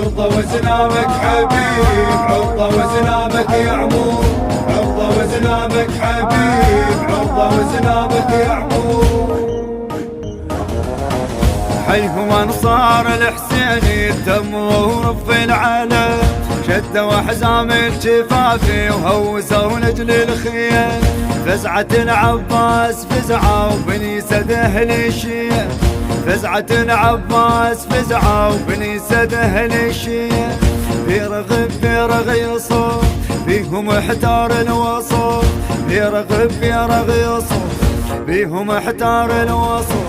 عرضة وزنامك حبيب، عرضة وزنامك يا عمور، عرضة وزنامك حبيب، عرضة وزنامك يا عمور. حيهم انصار الحسيني تموا ورف العالم، شدوا حزام الجفافي وهوسوا نجل الخيل، فزعة العباس فزعة وبني سده الشيخ، فزعة العباس فزعة وبني سده الشيخ، بيرغب يصوف بيهم احتار الوصف، بيرغب يصوف بيهم احتار الوصف،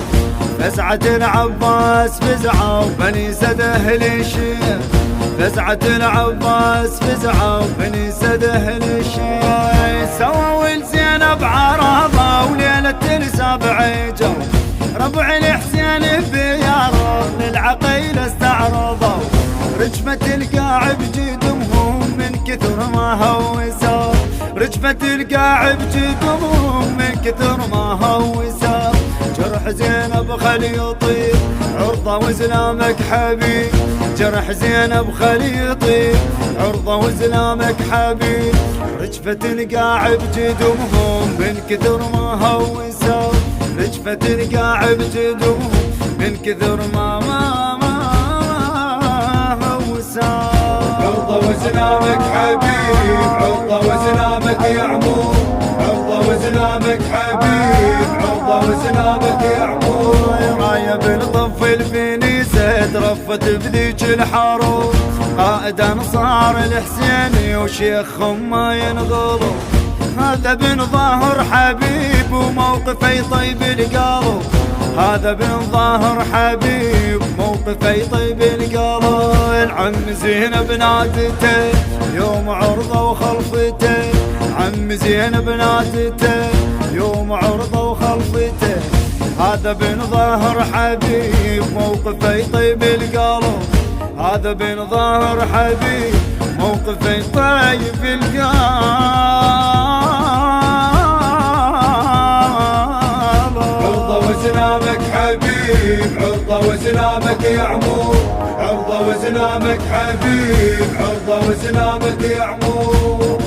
فزعة العباس فزعة وبني سده الشيخ، فزعة العباس فزعة وبني سده الشيخ، سووا لزينب عرضة وليلة السابع جو، ربع الحسين بيارض للعقيلة استعرضوا، رجفة القاع بجدمهم من كثر ما هوسوا، رجفة القاع بجدمهم من كثر ما هوسوا، جرح زينب خلي يطيب عرضة وزلامك حبيب، جرح زينب خلي يطيب عرضة وزلامك حبيب، رجفة القاع بجدمهم من كثر ما هوسوا، رجفة القاع بجدمهم من كثر ما هوسوا. عرضة وزلامك حبيب، عرضة وزلامك يا عمور، عرضة وزلامك حبيب، عرضة وزلامك يا عمور. راية بالطف الفينيسة ترفت بذيك الحروب، قائد انصار الحسيني وشيخهم ما ينغلوا، هذا بن ظاهر حبيب وموقفه يطيب القلب، هذا بن ظاهر حبيب موقفه يطيب القلب، العم زينب نادته يوم عرضه وخلفته، عم زينب نادته يوم عرضه وخلفته، هذا بن ظاهر حبيب موقفه يطيب القلب، هذا بن ظاهر حبيب موقفه يطيب القلب. عرضة وزنامك حبيب، عرضة وزنامك يا عمور، عرضة وزنامك حبيب، عرضة وزنامك يا عمور.